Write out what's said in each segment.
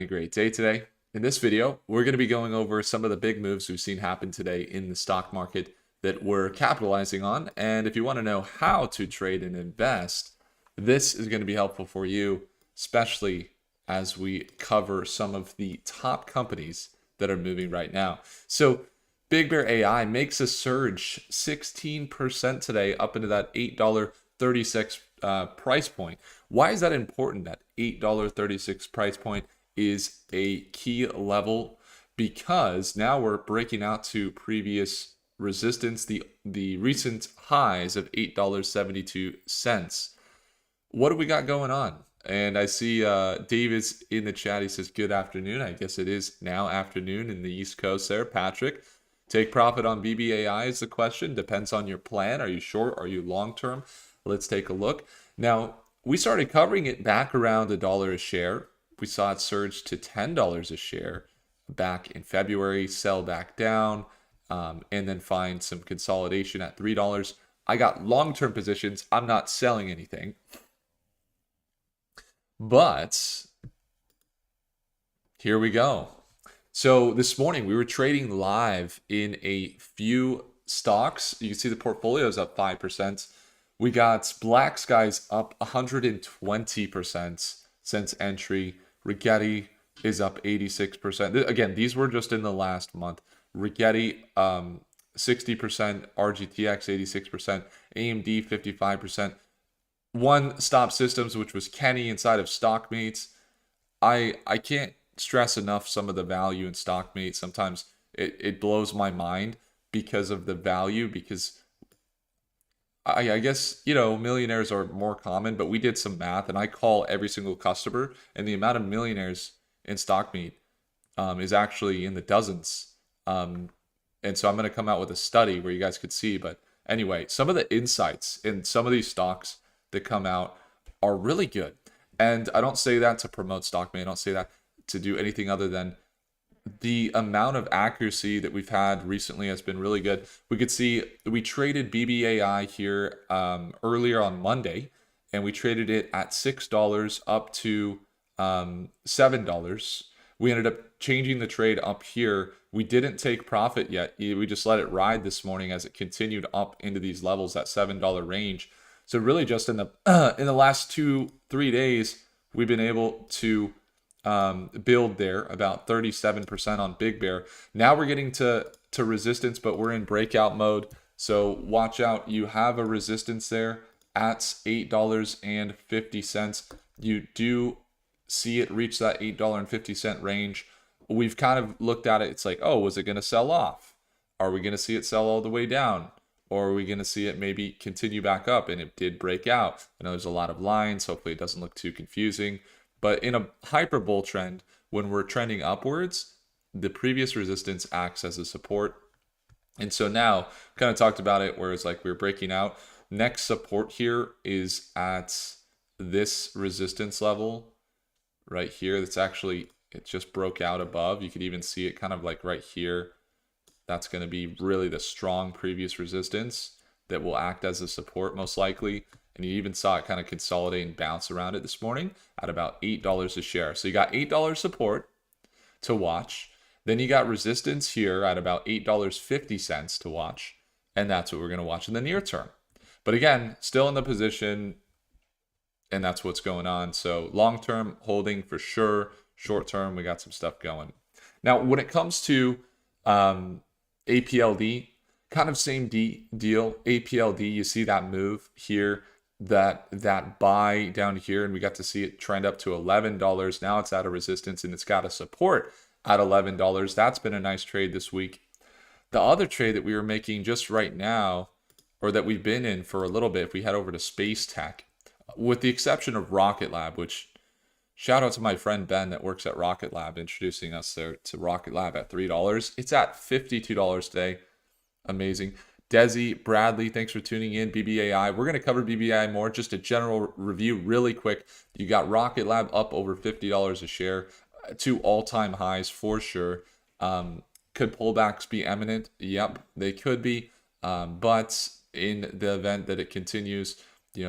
A great day today. In this video, we're going to be going over some of the big moves we've seen happen today in the stock market that we're capitalizing on. And if you want to know how to trade and invest, this is going to be helpful for you, especially as we cover some of the top companies that are moving right now. So Big Bear AI makes a surge 16% today up into that $8.36 price point. Why is that important? That $8.36 price point is a key level because now we're breaking out to previous resistance, the recent highs of $8.72. What do we got going on? And I see Dave is in the chat. He says, good afternoon. I guess it is now afternoon in the East Coast there. Patrick, take profit on BBAI is the question. Depends on your plan. Are you short? Are you long term? Let's take a look. Now, we started covering it back around $1 a share. We saw it surge to $10 a share back in February, sell back down, and then find some consolidation at $3. I got long-term positions. I'm not selling anything. But here we go. So this morning we were trading live in a few stocks. You can see the portfolio is up 5%. We got Black Skies up 120% since entry. Rklb is up 86%. Again, these were just in the last month. Rklb 60%, RGTX 86%, AMD 55%. One Stop Systems, which was Kenny inside of Stockmates. I can't stress enough some of the value in Stockmates. Sometimes it blows my mind because of the value, because I guess, millionaires are more common, but we did some math and I call every single customer, and the amount of millionaires in Stockmeat is actually in the dozens. And so I'm going to come out with a study where you guys could see. But anyway, some of the insights in some of these stocks that come out are really good. And I don't say that to promote Stockmate. I don't say that to do anything other than the amount of accuracy that we've had recently has been really good. We could see we traded BBAI here earlier on Monday, and we traded it at $6 up to $7. We ended up changing the trade up here. We didn't take profit yet. We just let it ride this morning as it continued up into these levels, that $7 range. So really just in the last 2-3 days, we've been able to build there about 37% on Big Bear. Now we're getting to resistance, but we're in breakout mode. So watch out. You have a resistance there at $8.50. You do see it reach that $8.50 range. We've kind of looked at it. It's like, oh, was it going to sell off? Are we going to see it sell all the way down? Or are we going to see it maybe continue back up? And it did break out. I know there's a lot of lines. Hopefully it doesn't look too confusing. But in a hyperbull trend, when we're trending upwards, the previous resistance acts as a support. And so now, kind of talked about it, where it's like we're breaking out. Next support here is at this resistance level right here. That's actually, it just broke out above. You could even see it kind of like right here. That's going to be really the strong previous resistance that will act as a support most likely. And you even saw it kind of consolidate and bounce around it this morning at about $8 a share. So you got $8 support to watch. Then you got resistance here at about $8.50 to watch. And that's what we're going to watch in the near term. But again, still in the position, and that's what's going on. So long term holding for sure. Short term, we got some stuff going. Now, when it comes to APLD, kind of same deal. APLD, you see that move here, that buy down here, and we got to see it trend up to $11. Now it's at a resistance and it's got a support at $11. That's been a nice trade this week. The other trade that we were making just right now, or that we've been in for a little bit, if we head over to Space Tech, with the exception of Rklb, which shout out to my friend Ben that works at Rklb, introducing us there to Rklb at $3. It's at $52 today. Amazing. Desi, Bradley, thanks for tuning in. BBAI. We're going to cover BBAI more. Just a general review really quick. You got Rklb up over $50 a share, to all-time highs for sure. Could pullbacks be imminent? Yep, they could be. But in the event that it continues,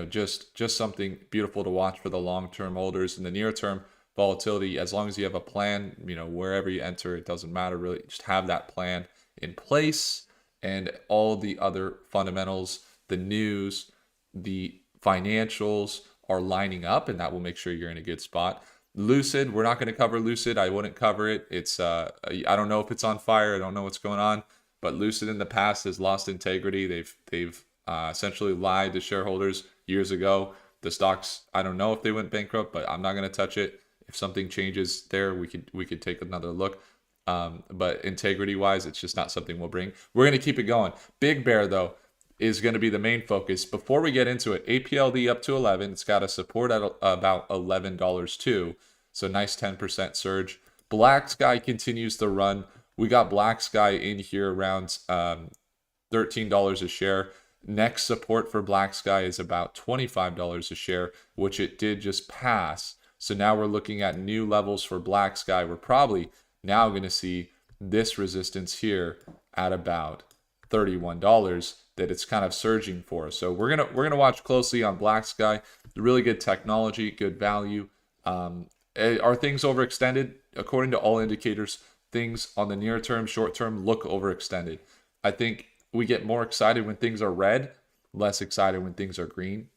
just something beautiful to watch for the long-term holders. In the near term, volatility. As long as you have a plan, wherever you enter, it doesn't matter really. Just have that plan in place, and all the other fundamentals, the news, the financials are lining up, and that will make sure you're in a good spot. Lucid, we're not going to cover Lucid. I wouldn't cover it. It's I don't know if it's on fire. I don't know what's going on. But Lucid in the past has lost integrity. They've essentially lied to shareholders years ago. The stocks, I don't know if they went bankrupt, but I'm not going to touch it. If something changes there, we could take another look. But integrity wise, it's just not something we'll bring. We're going to keep it going. Big Bear though is going to be the main focus. Before we get into it, APLD up to 11. It's got a support at about $11 too. So nice 10% surge. Black Sky continues the run. We got Black Sky in here around $13 a share. Next support for Black Sky is about $25 a share, which it did just pass. So now we're looking at new levels for Black Sky. We're probably now going to see this resistance here at about $31 that it's kind of surging for. So we're gonna watch closely on Black Sky. Really good technology, good value. Are things overextended? According to all indicators, things on the near term, short term look overextended. I think we get more excited when things are red, less excited when things are green.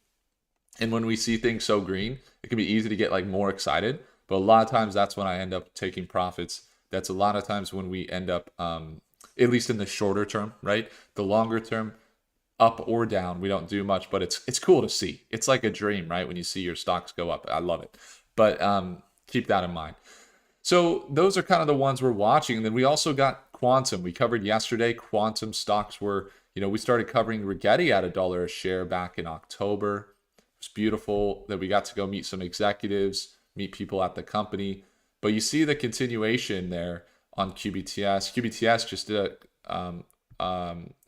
And when we see things so green, it can be easy to get like more excited. But a lot of times that's when I end up taking profits. That's a lot of times when we end up, at least in the shorter term, right? The longer term, up or down, we don't do much, but it's cool to see. It's like a dream, right? When you see your stocks go up. I love it. But keep that in mind. So those are kind of the ones we're watching. And then we also got Quantum. We covered yesterday. Quantum stocks were, we started covering Rigetti at $1 a share back in October. It's beautiful that we got to go meet some executives, meet people at the company. But you see the continuation there on QBTS. QBTS just did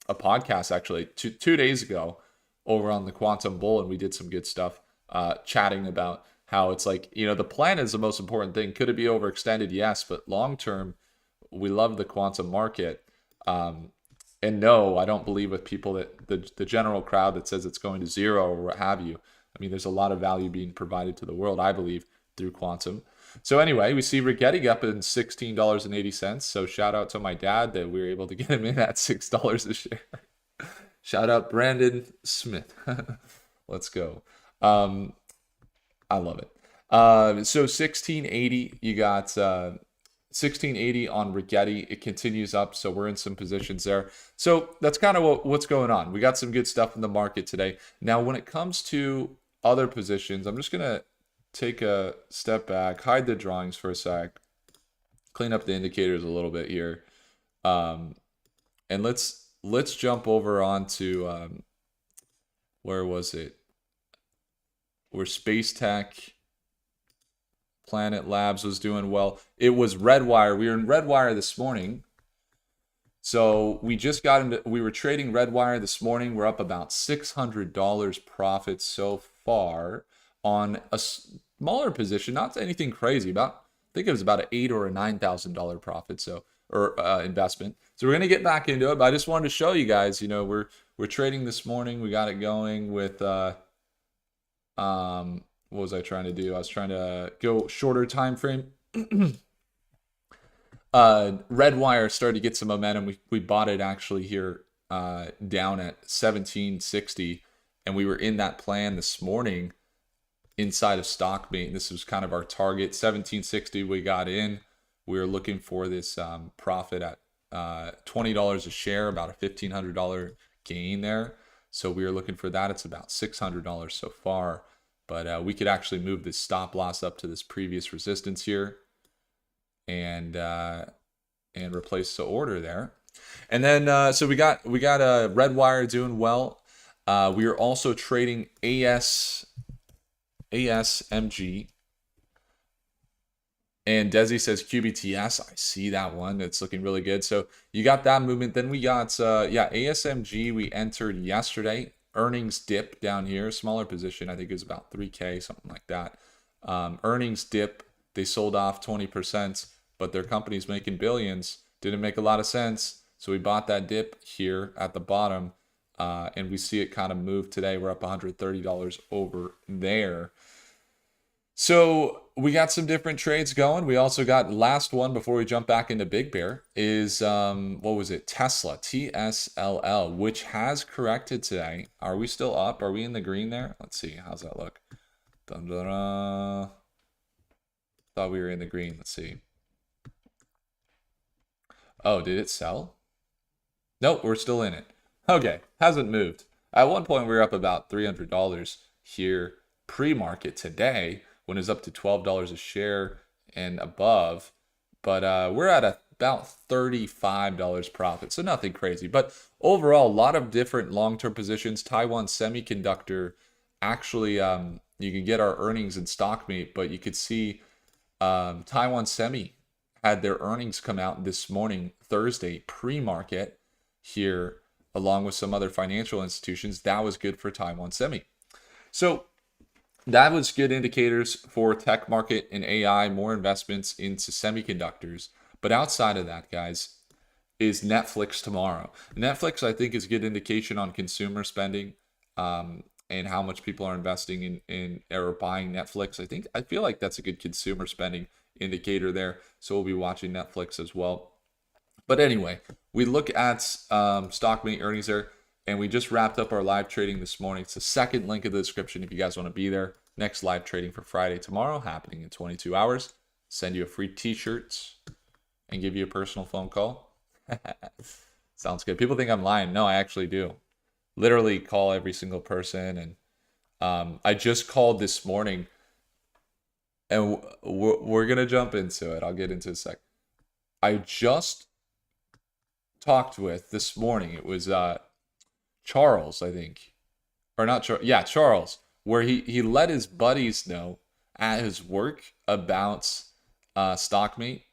a podcast actually two days ago over on the Quantum Bull, and we did some good stuff chatting about how it's like, the plan is the most important thing. Could it be overextended? Yes, but long term, we love the quantum market. And no, I don't believe with people that the general crowd that says it's going to zero or what have you. I mean, there's a lot of value being provided to the world, I believe, through quantum. So anyway, we see Rigetti up in $16.80. So shout out to my dad that we were able to get him in at $6 a share. Shout out Brandon Smith. Let's go. I love it. So 1680, you got 1680 on Rigetti. It continues up, so we're in some positions there. So that's kind of what's going on. We got some good stuff in the market today. Now, when it comes to other positions, I'm just going to take a step back, hide the drawings for a sec, clean up the indicators a little bit here. And let's jump over onto where was it? Where Space Tech Planet Labs was doing well. It was Redwire. We were in Redwire this morning. So we just got into, we were trading Redwire this morning. We're up about $600 profit so far on a smaller position, not anything crazy. I think it was about an $8,000 or a $9,000 profit, or investment. So we're gonna get back into it, but I just wanted to show you guys. We're trading this morning. We got it going with what was I trying to do? I was trying to go shorter time frame. Redwire started to get some momentum. We bought it actually here down at 1760, and we were in that plan this morning inside of Stockbait. This was kind of our target. 1760 we got in. We were looking for this profit at $20 a share, about a $1,500 gain there. So we were looking for that. It's about $600 so far. But we could actually move this stop loss up to this previous resistance here and replace the order there. And then so we got Redwire doing well. We are also trading Asmg. And Desi says QBTS. I see that one. It's looking really good. So you got that movement. Then we got Asmg. We entered yesterday. Earnings dip down here, smaller position. I think it was about 3K, something like that. Earnings dip. They sold off 20%, but their company's making billions. Didn't make a lot of sense. So we bought that dip here at the bottom, and we see it kind of move today. We're up $130 over there. So we got some different trades going. We also got last one before we jump back into Big Bear is what was it? Tesla, TSLL, which has corrected today. Are we still up? Are we in the green there? Let's see. How's that look? Dun, dun, dun. Thought we were in the green. Let's see. Oh, did it sell? Nope, we're still in it. Okay, hasn't moved. At one point, we were up about $300 here pre-market today when it's up to $12 a share and above. But we're at about $35 profit, so nothing crazy. But overall, a lot of different long-term positions. Taiwan Semiconductor, actually, you can get our earnings in StockMate, but you could see Taiwan Semi had their earnings come out this morning, Thursday, pre-market here, along with some other financial institutions. That was good for Taiwan Semi. So that was good indicators for tech market and AI, more investments into semiconductors. But outside of that, guys, is Netflix tomorrow. Netflix, I think, is a good indication on consumer spending and how much people are investing in or buying Netflix. I feel like that's a good consumer spending indicator there. So we'll be watching Netflix as well. But anyway, we look at StockMate earnings there, and we just wrapped up our live trading this morning. It's the second link in the description if you guys want to be there. Next live trading for Friday tomorrow, happening in 22 hours. Send you a free t-shirt and give you a personal phone call. Sounds good. People think I'm lying. No, I actually do. Literally call every single person. And I just called this morning, and we're going to jump into it. I'll get into it in a sec. I just talked with this morning. It was Charles, I think. Or not Charles. Yeah, Charles. Where he let his buddies know at his work about StockMate.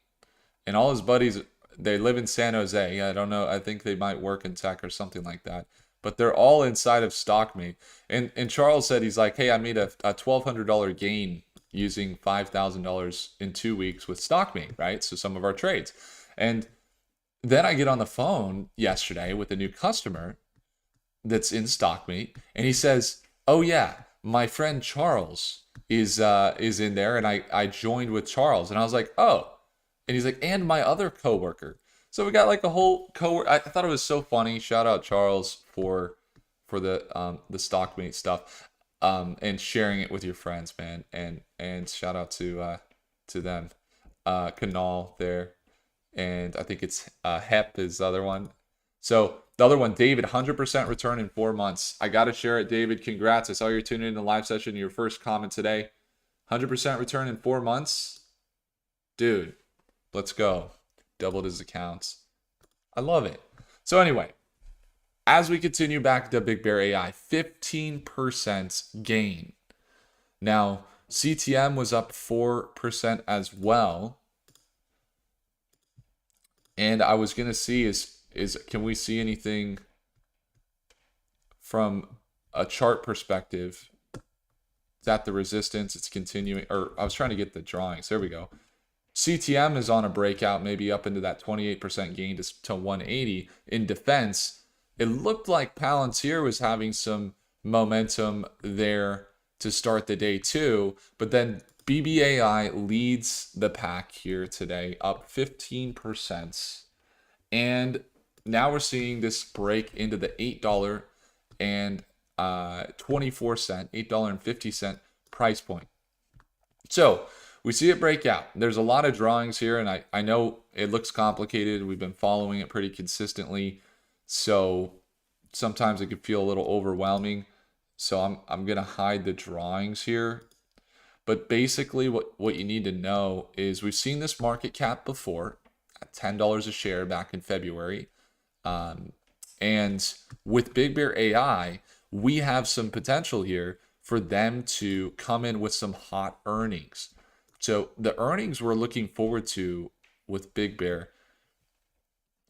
And all his buddies, they live in San Jose. I don't know. I think they might work in tech or something like that. But they're all inside of StockMate. And Charles said, he's like, hey, I made a $1,200 gain using $5,000 in 2 weeks with StockMate, right? So some of our trades. And then I get on the phone yesterday with a new customer that's in StockMate, and he says, oh yeah, my friend Charles is in there, and I joined with Charles. And I was like, oh. And he's like, and my other coworker. So we got like a whole coworker. I thought it was so funny. Shout out Charles for the StockMate stuff, and sharing it with your friends, man. And shout out to them, Canal there, and I think it's Hep is the other one. So the other one, David, 100% return in 4 months. I got to share it, David. Congrats. I saw you're tuning in the live session. Your first comment today. 100% return in 4 months. Dude, let's go. Doubled his accounts. I love it. So anyway, as we continue back to Big Bear AI, 15% gain. Now, CTM was up 4% as well. And I was going to see is can we see anything from a chart perspective? Is that the resistance? It's continuing, or I was trying to get the drawings. There we go. CTM is on a breakout, maybe up into that 28% gain to 180. In defense, it looked like Palantir was having some momentum there to start the day too, but then BBAI leads the pack here today, up 15%. And now we're seeing this break into the $8 and 24 cent, $8.50 price point. So we see it break out. There's a lot of drawings here, and I know it looks complicated. We've been following it pretty consistently, so sometimes it could feel a little overwhelming. So I'm gonna hide the drawings here. But basically what you need to know is we've seen this market cap before at $10 a share back in February. And with Big Bear AI, we have some potential here for them to come in with some hot earnings. So the earnings we're looking forward to with Big Bear,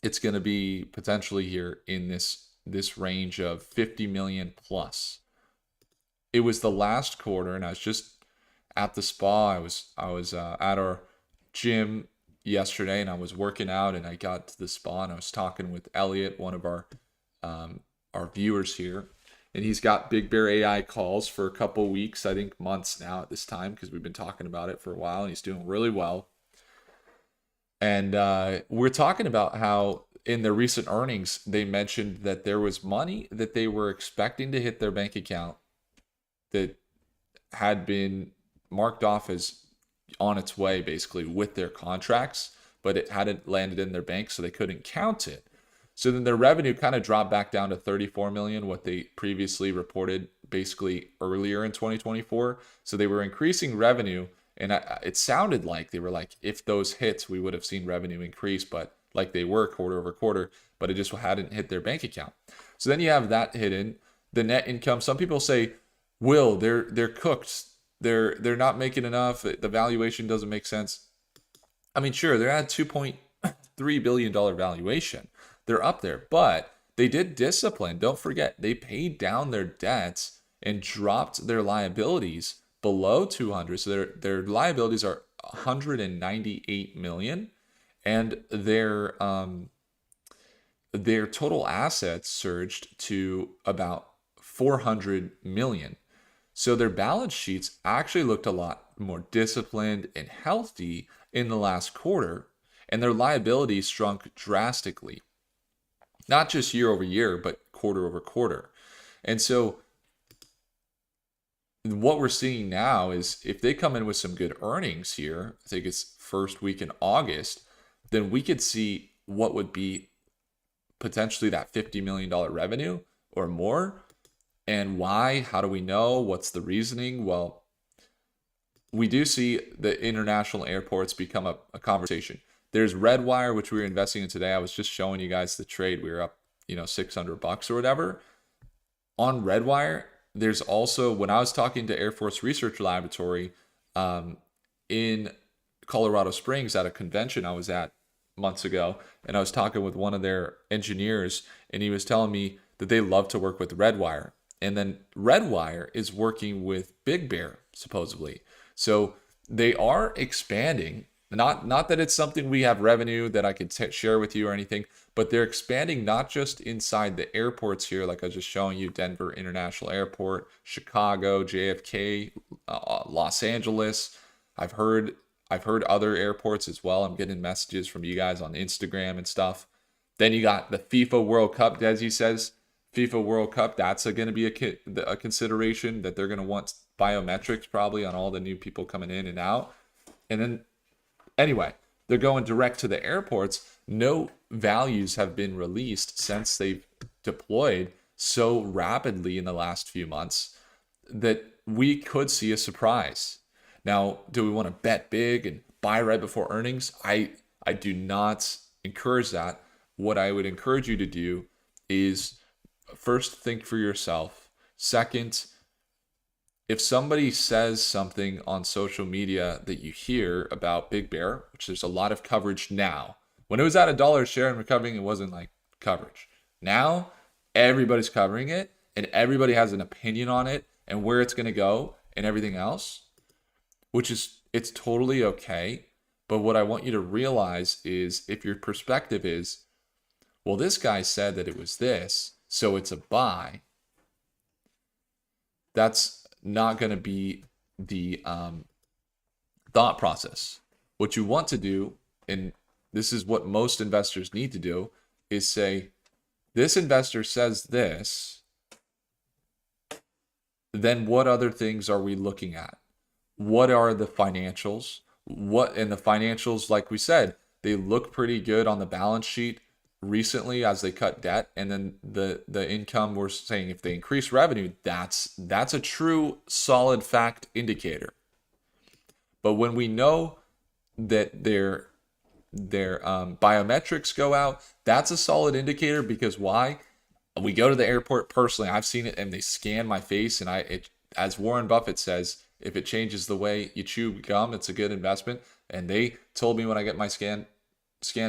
it's going to be potentially here in this range of 50 million plus. It was the last quarter, and I was just at the spa. I was at our gym yesterday, and I was working out, and I got to the spa, and I was talking with Elliot, one of our viewers here, and he's got Big Bear AI calls for a couple weeks, I think months now at this time, because we've been talking about it for a while, and he's doing really well. And we're talking about how in their recent earnings, they mentioned that there was money that they were expecting to hit their bank account that had been marked off as on its way, basically, with their contracts, but it hadn't landed in their bank, so they couldn't count it. So then their revenue kind of dropped back down to 34 million, what they previously reported basically earlier in 2024. So they were increasing revenue, and it sounded like they were like, if those hits, we would have seen revenue increase, but like they were quarter over quarter, but it just hadn't hit their bank account. So then you have that hidden. The net income, some people say, Will, they're cooked. They're not making enough. The valuation doesn't make sense. I mean, sure, they're at $2.3 billion valuation. They're up there, but they did discipline. Don't forget, they paid down their debts and dropped their liabilities below 200. So their liabilities are 198 million, and their total assets surged to about 400 million. So their balance sheets actually looked a lot more disciplined and healthy in the last quarter, and their liabilities shrunk drastically. Not just year over year, but quarter over quarter. And so what we're seeing now is if they come in with some good earnings here, I think it's first week in August, then we could see what would be potentially that $50 million revenue or more. And why? How do we know? What's the reasoning? Well, we do see the international airports become a conversation. There's Redwire, which we were investing in today. I was just showing you guys the trade. We were up, $600 or whatever. On Redwire, there's also, when I was talking to Air Force Research Laboratory in Colorado Springs at a convention I was at months ago, and I was talking with one of their engineers, and he was telling me that they love to work with Redwire. And then Redwire is working with Big Bear, supposedly. So they are expanding. Not that it's something we have revenue that I could share with you or anything, but they're expanding not just inside the airports here, like I was just showing you, Denver International Airport, Chicago, JFK, Los Angeles. I've heard other airports as well. I'm getting messages from you guys on Instagram and stuff. Then you got the FIFA World Cup, Desi says. FIFA World Cup, that's going to be a consideration that they're going to want biometrics probably on all the new people coming in and out. And then anyway, they're going direct to the airports. No values have been released since they've deployed so rapidly in the last few months that we could see a surprise. Now, do we want to bet big and buy right before earnings? I do not encourage that. What I would encourage you to do is first, think for yourself. Second, if somebody says something on social media that you hear about Big Bear, which there's a lot of coverage now. When it was at $1 a share and recovering, it wasn't like coverage. Now, everybody's covering it, and everybody has an opinion on it and where it's going to go and everything else, it's totally okay. But what I want you to realize is if your perspective is, well, this guy said that it was this, so it's a buy, that's not going to be the thought process. What you want to do, and this is what most investors need to do, is say, this investor says this, then what other things are we looking at? What are the financials? And the financials, like we said, they look pretty good on the balance sheet recently as they cut debt, and then the income, we're saying if they increase revenue, that's a true solid fact indicator. But when we know that their biometrics go out, that's a solid indicator. Because why? We go to the airport personally, I've seen it, and they scan my face, and as Warren Buffett says, if it changes the way you chew gum, it's a good investment. And they told me when I get my scanned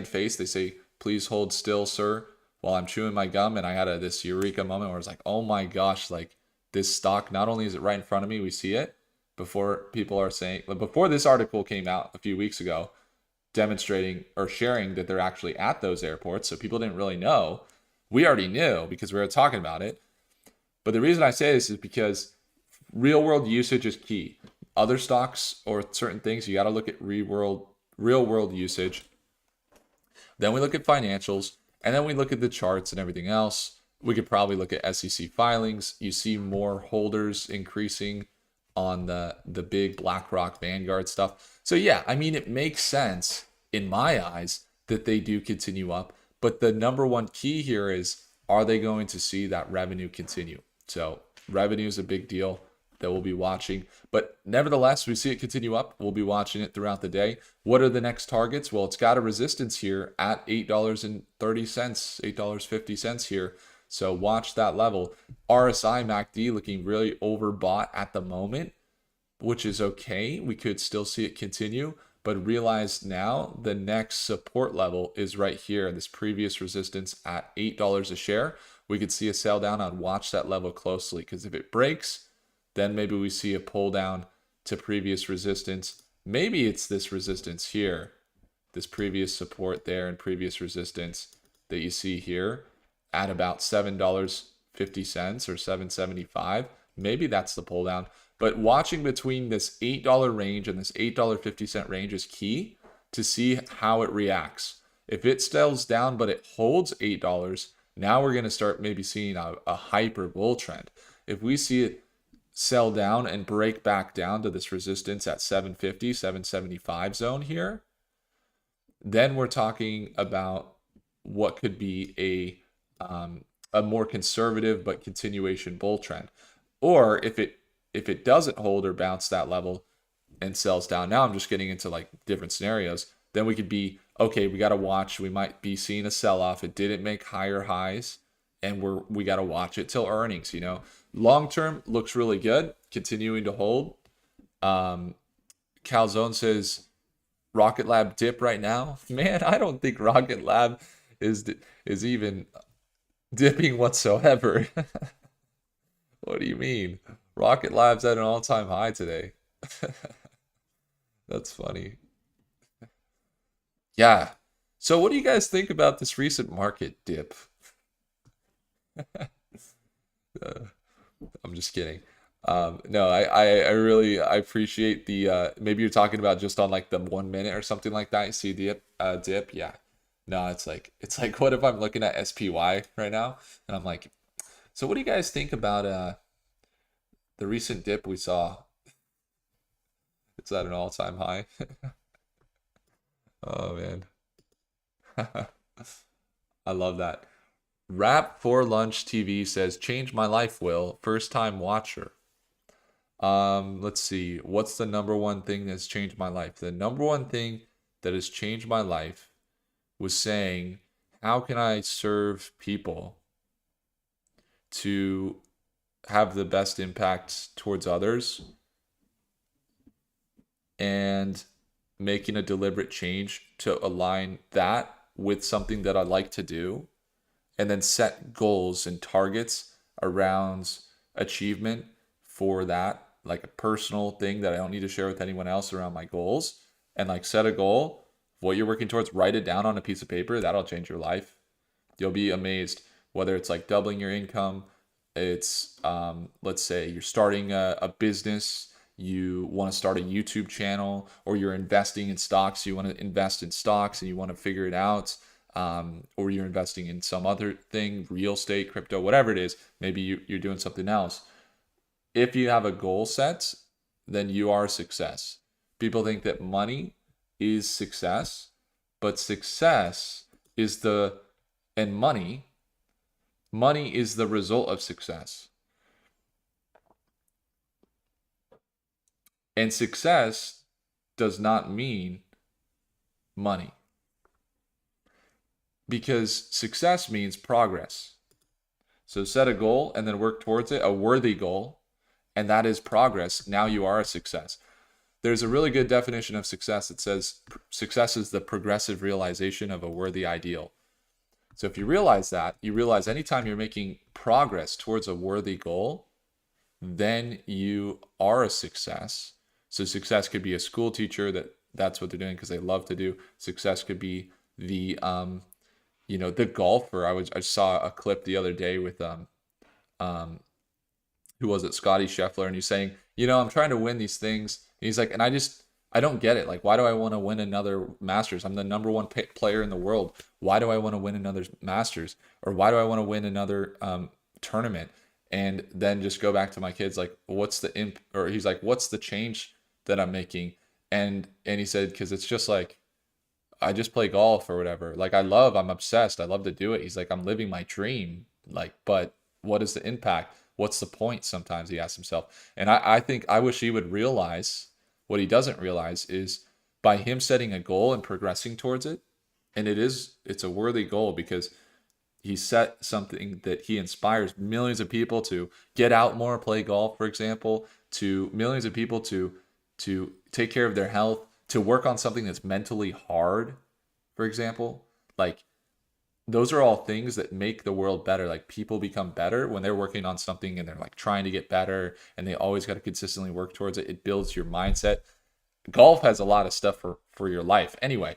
face, they say, please hold still, sir, while I'm chewing my gum. And I had this eureka moment where I was like, oh my gosh, like this stock, not only is it right in front of me, we see it, before people are saying, before this article came out a few weeks ago, demonstrating or sharing that they're actually at those airports. So people didn't really know. We already knew because we were talking about it. But the reason I say this is because real world usage is key. Other stocks or certain things, you got to look at real world usage. Then we look at financials, and then we look at the charts and everything else. We could probably look at SEC filings. You see more holders increasing on the big BlackRock Vanguard stuff. So yeah, I mean, it makes sense in my eyes that they do continue up. But the number one key here is, are they going to see that revenue continue? So revenue is a big deal that we'll be watching. But nevertheless, we see it continue up. We'll be watching it throughout the day. What are the next targets? Well, it's got a resistance here at $8.30, $8.50 here. So watch that level. RSI MACD looking really overbought at the moment, which is okay. We could still see it continue, but realize now the next support level is right here. This previous resistance at $8 a share. We could see a sell down. I'd watch that level closely, because if it breaks, then maybe we see a pull down to previous resistance. Maybe it's this resistance here, this previous support there and previous resistance that you see here at about $7.50 or $7.75. Maybe that's the pull down. But watching between this $8 range and this $8.50 range is key to see how it reacts. If it sells down but it holds $8, now we're going to start maybe seeing a hyper bull trend. If we see it sell down and break back down to this resistance at 750, 775 zone here, then we're talking about what could be a more conservative but continuation bull trend. Or if it doesn't hold or bounce that level and sells down, now I'm just getting into like different scenarios, then we could be, okay, we got to watch. We might be seeing a sell-off. It didn't make higher highs, and we got to watch it till earnings. Long term looks really good, continuing to hold. Calzone says Rocket Lab dip right now. Man, I don't think Rocket Lab is even dipping whatsoever. What do you mean? Rocket Lab's at an all-time high today. That's funny. Yeah. So what do you guys think about this recent market dip? I'm just kidding. No, I really appreciate the maybe you're talking about just on like the 1 minute or something like that. You see the dip, yeah. No, it's like what if I'm looking at SPY right now and I'm like, so what do you guys think about the recent dip we saw? It's at an all-time high. Oh man. I love that. Rap for Lunch TV says, "Change my life, Will. First time watcher." Let's see. What's the number one thing that's changed my life? The number one thing that has changed my life was saying, how can I serve people to have the best impact towards others, and making a deliberate change to align that with something that I like to do, and then set goals and targets around achievement for that, like a personal thing that I don't need to share with anyone else around my goals, and like set a goal, what you're working towards, write it down on a piece of paper. That'll change your life. You'll be amazed, whether it's like doubling your income, it's let's say you're starting a business, you want to start a YouTube channel, or you're investing in stocks, you want to invest in stocks and you want to figure it out, or you're investing in some other thing, real estate, crypto, whatever it is. Maybe you're doing something else. If you have a goal set, then you are a success. People think that money is success, but success is money is the result of success. And success does not mean money, because success means progress. So set a goal and then work towards it, a worthy goal, and that is progress. Now you are a success. There's a really good definition of success that says success is the progressive realization of a worthy ideal. So if you realize that, you realize anytime you're making progress towards a worthy goal, then you are a success. So success could be a school teacher, that's what they're doing because they love to do. Success could be the the golfer. I saw a clip the other day with who was it, Scotty Scheffler, and he's saying, I'm trying to win these things. And he's like, and I don't get it. Like, why do I want to win another Masters? I'm the number one player in the world. Why do I want to win another Masters? Or why do I want to win another tournament? And then just go back to my kids, like, what's the or he's like, what's the change that I'm making? And he said, because it's just like, I just play golf or whatever. Like, I'm obsessed. I love to do it. He's like, I'm living my dream. Like, but what is the impact? What's the point? Sometimes he asks himself. And I think I wish he would realize what he doesn't realize is by him setting a goal and progressing towards it. And it's a worthy goal because he set something that he inspires millions of people to get out more, play golf, for example, to millions of people to take care of their health, to work on something that's mentally hard, for example. Like, those are all things that make the world better. Like, people become better when they're working on something and they're like trying to get better and they always got to consistently work towards it. It builds your mindset. Golf has a lot of stuff for your life anyway.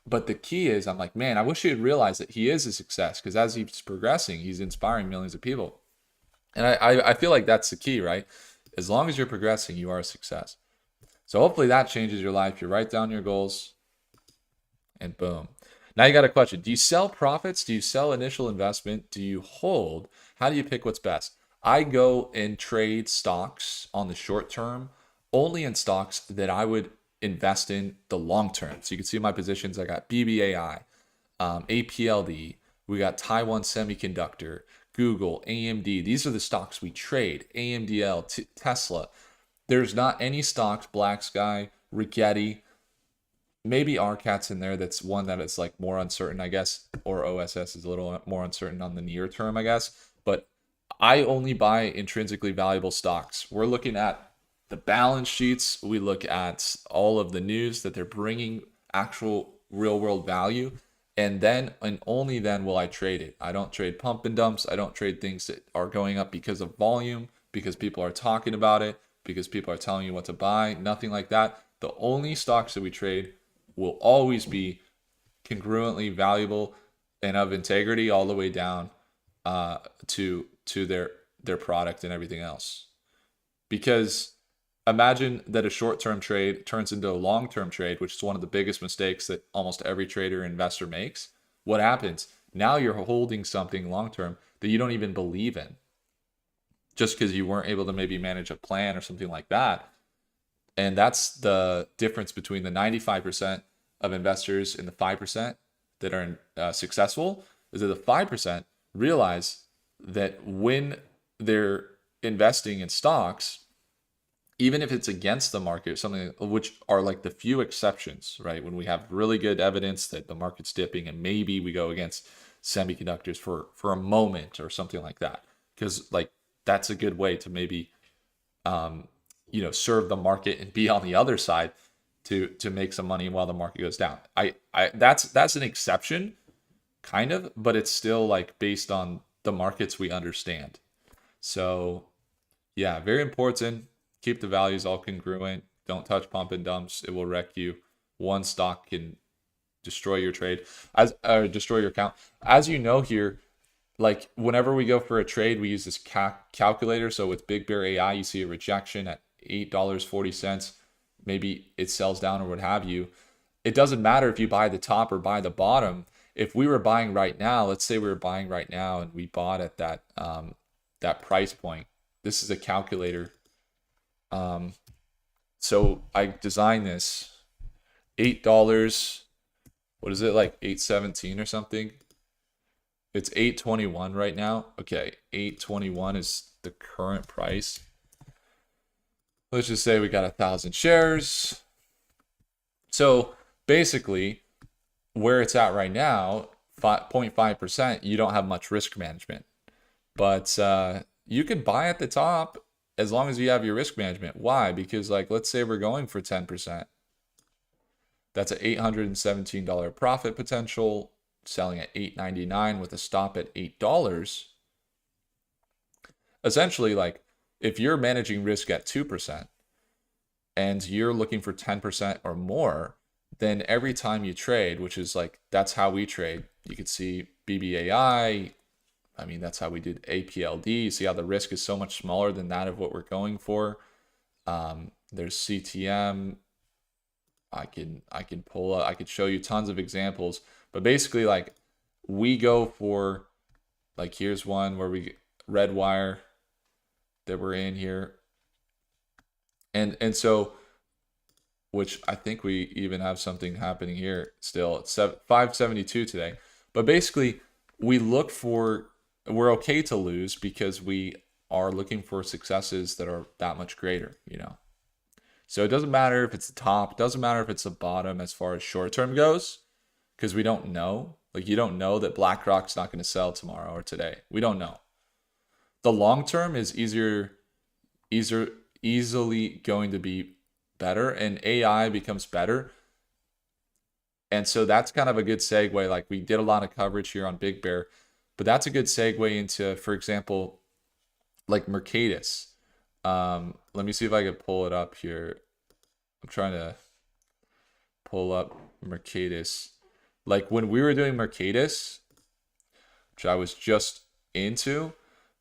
But the key is, I'm like, man, I wish he had realized that he is a success, because as he's progressing, he's inspiring millions of people. And I feel like that's the key, right? As long as you're progressing, you are a success. So hopefully that changes your life. You write down your goals and boom. Now you got a question. Do you sell profits? Do you sell initial investment? Do you hold? How do you pick what's best? I go and trade stocks on the short term, only in stocks that I would invest in the long term. So you can see my positions. I got BBAI, APLD. We got Taiwan Semiconductor, Google, AMD. These are the stocks we trade. AMDL, Tesla. There's not any stocks, Black Sky, Rklb, maybe RCAT's in there. That's one that is like more uncertain, I guess, or OSS is a little more uncertain on the near term, I guess. But I only buy intrinsically valuable stocks. We're looking at the balance sheets. We look at all of the news that they're bringing actual real world value. And then and only then will I trade it. I don't trade pump and dumps. I don't trade things that are going up because of volume, because people are talking about it, because people are telling you what to buy. Nothing like that. The only stocks that we trade will always be congruently valuable and of integrity all the way down to their product and everything else. Because imagine that a short-term trade turns into a long-term trade, which is one of the biggest mistakes that almost every trader and investor makes. What happens? Now you're holding something long-term that you don't even believe in, just because you weren't able to maybe manage a plan or something like that. And that's the difference between the 95% of investors and the 5% that are successful, is that the 5% realize that when they're investing in stocks, even if it's against the market, something which are like the few exceptions, right? When we have really good evidence that the market's dipping and maybe we go against semiconductors for a moment or something like that. Because like that's a good way to maybe serve the market and be on the other side to make some money while the market goes down. That's an exception, kind of, but it's still like based on the markets we understand. So yeah, very important. Keep the values all congruent. Don't touch pump and dumps. It will wreck you. One stock can destroy your trade, destroy your account. As you know here, like whenever we go for a trade, we use this calculator. So with Big Bear AI, you see a rejection at $8.40. Maybe it sells down or what have you. It doesn't matter if you buy the top or buy the bottom. If we were buying right now, let's say we were buying right now and we bought at that price point. This is a calculator. So I designed this $8. What is it, like $8.17 or something? It's $8.21 right now. Okay, $8.21 is the current price. Let's just say we got 1,000 shares. So basically, where it's at right now, 0.5%, you don't have much risk management. But you can buy at the top as long as you have your risk management. Why? Because like, let's say we're going for 10%. That's an $817 profit potential, selling at $8.99 with a stop at $8. Essentially, like if you're managing risk at 2% and you're looking for 10% or more, then every time you trade, which is like, that's how we trade. You could see BBAI, I mean, that's how we did APLD. You see how the risk is so much smaller than that of what we're going for. There's CTM. I can pull up, I could show you tons of examples, but basically like we go for, like, here's one where we red wire that we're in here. And so, which I think we even have something happening here still. It's 572 today. But basically, we look for, we're okay to lose because we are looking for successes that are that much greater, you know. So it doesn't matter if it's the top, it doesn't matter if it's the bottom as far as short term goes, because we don't know. Like, you don't know that BlackRock's not going to sell tomorrow or today. We don't know. The long term is easily going to be better, and AI becomes better. And so that's kind of a good segue. Like, we did a lot of coverage here on Big Bear, but that's a good segue into, for example, like Mercadus. Let me see if I can pull it up here. I'm trying to pull up Mercadus. Like, when we were doing Mercadus, which I was just into,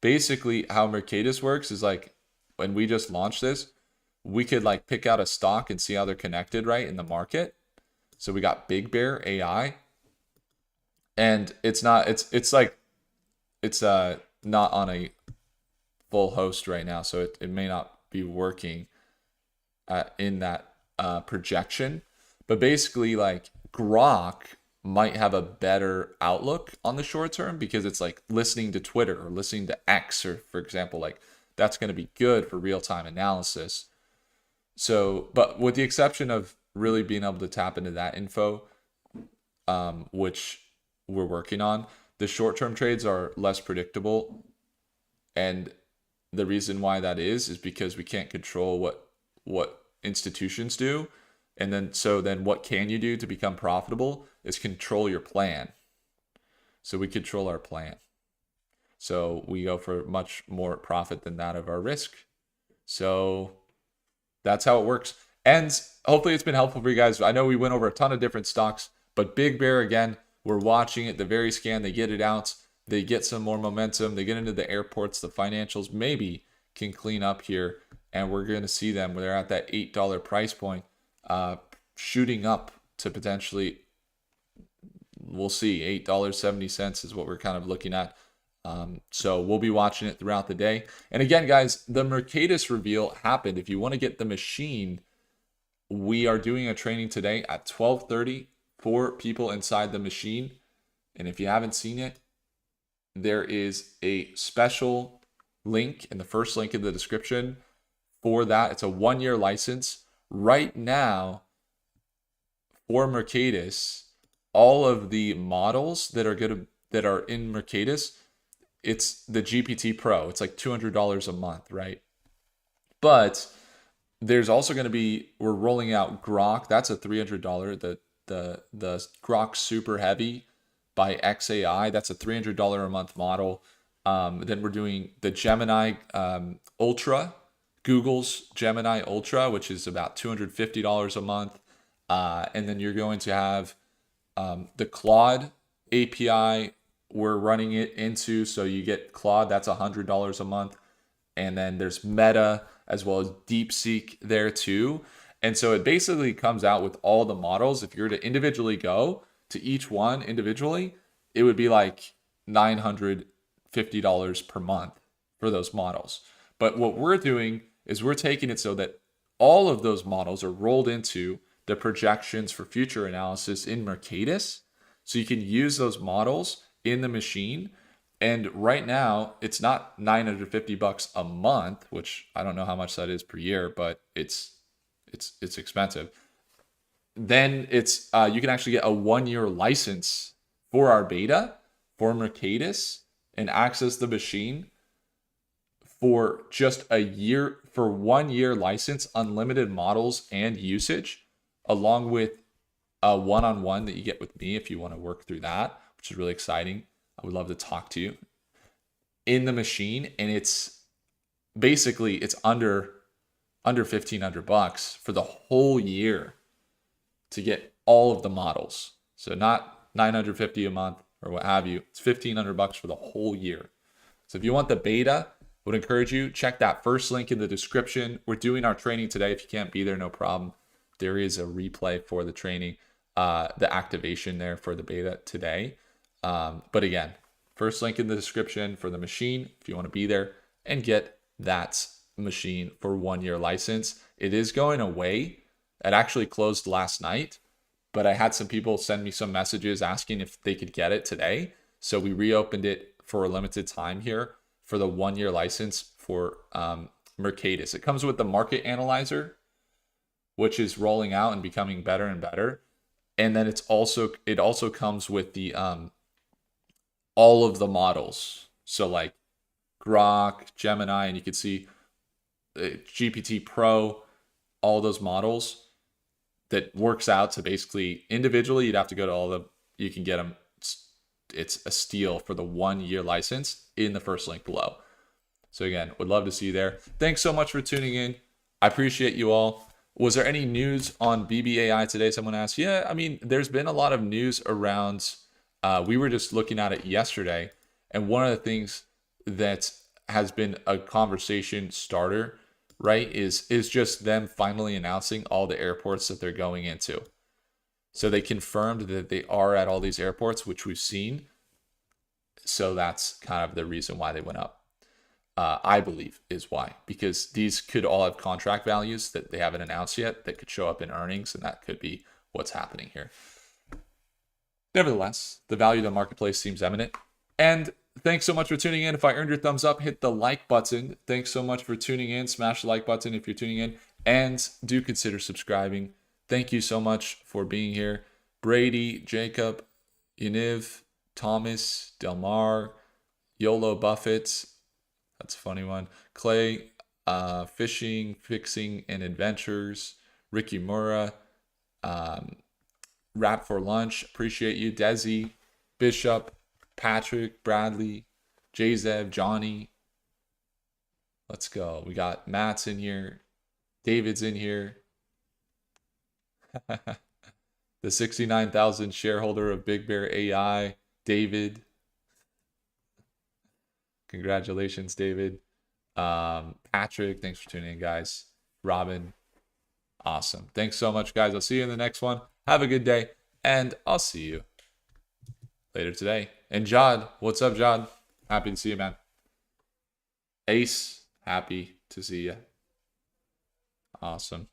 basically how Mercadus works is like, when we just launched this, we could like pick out a stock and see how they're connected, right, in the market. So we got Big Bear AI, and it's not on a full host right now, so it may not be working in that projection. But basically, like, Grok might have a better outlook on the short term because it's like listening to Twitter or listening to X, or for example, like, that's going to be good for real-time analysis. So, but with the exception of really being able to tap into that info, which we're working on, the short-term trades are less predictable. And the reason why that is because we can't control what institutions do. And then what can you do to become profitable is control your plan. So we control our plan. So we go for much more profit than that of our risk. So that's how it works. And hopefully it's been helpful for you guys. I know we went over a ton of different stocks, but Big Bear, again, we're watching it. The very scan, they get it out. They get some more momentum. They get into the airports. The financials maybe can clean up here. And we're going to see them where they're at that $8 price point, shooting up to potentially, we'll see, $8.70 is what we're kind of looking at. So we'll be watching it throughout the day. And again, guys, the Mercadus reveal happened. If you want to get the machine, we are doing a training today at 12:30 for people inside the machine. And if you haven't seen it, there is a special link in the first link in the description for that. It's a 1-year license. Right now, for Mercadus, all of the models that are in Mercadus, it's the GPT Pro. It's like $200 a month, right? But there's also going to be, we're rolling out Grok. That's a $300. The Grok Super Heavy by XAI. That's a $300 a month model. Then we're doing the Gemini Ultra, Google's Gemini Ultra, which is about $250 a month. And then you're going to have the Claude API. We're running it into, so you get Claude, that's $100 a month. And then there's Meta as well as DeepSeek there too. And so it basically comes out with all the models. If you were to individually go to each one individually, it would be like $950 per month for those models. But what we're doing is we're taking it so that all of those models are rolled into the projections for future analysis in Mercadus. So you can use those models in the machine. And right now it's not $950 a month, which I don't know how much that is per year, but it's expensive. Then it's you can actually get a 1-year license for our beta for Mercadus and access the machine for just a year, for 1 year license, unlimited models and usage, along with a one-on-one that you get with me if you want to work through that, which is really exciting. I would love to talk to you in the machine. And it's basically, it's under $1,500 for the whole year to get all of the models. So not $950 a month, or what have you, it's $1,500 for the whole year. So if you want the beta, I would encourage you, check that first link in the description. We're doing our training today. If you can't be there, no problem. There is a replay for the training, the activation there for the beta today. But again, first link in the description for the machine if you want to be there and get that machine for 1 year license. It is going away. It actually closed last night, but I had some people send me some messages asking if they could get it today. So we reopened it for a limited time here for the 1 year license for Mercadus. It comes with the market analyzer, which is rolling out and becoming better and better. And then it also comes with the all of the models. So like Grok, Gemini, and you can see GPT Pro, all those models that works out to basically individually, you'd have to go to all of them. You can get them. It's a steal for the 1 year license in the first link below. So again, would love to see you there. Thanks so much for tuning in. I appreciate you all. Was there any news on BBAI today? Someone asked. Yeah, I mean, there's been a lot of news around. We were just looking at it yesterday, and one of the things that has been a conversation starter, right, is just them finally announcing all the airports that they're going into. So they confirmed that they are at all these airports, which we've seen. So that's kind of the reason why they went up. I believe is why, because these could all have contract values that they haven't announced yet that could show up in earnings, and that could be what's happening here. Nevertheless, the value of the marketplace seems eminent. And thanks so much for tuning in. If I earned your thumbs up, hit the like button. Thanks so much for tuning in. Smash the like button if you're tuning in, and do consider subscribing. Thank you so much for being here. Brady, Jacob, Yaniv, Thomas, Delmar, YOLO Buffett. That's a funny one. Clay, Fishing, Fixing, and Adventures. Ricky Mura, Rap for Lunch. Appreciate you. Desi, Bishop, Patrick, Bradley, Jzev, Johnny. Let's go. We got Matt's in here. David's in here. The 69,000 shareholder of Big Bear AI, David. Congratulations, David. Patrick, thanks for tuning in, guys. Robin, awesome. Thanks so much, guys. I'll see you in the next one. Have a good day, and I'll see you later today. And Jod, what's up, Jod? Happy to see you, man. Ace, happy to see you. Awesome.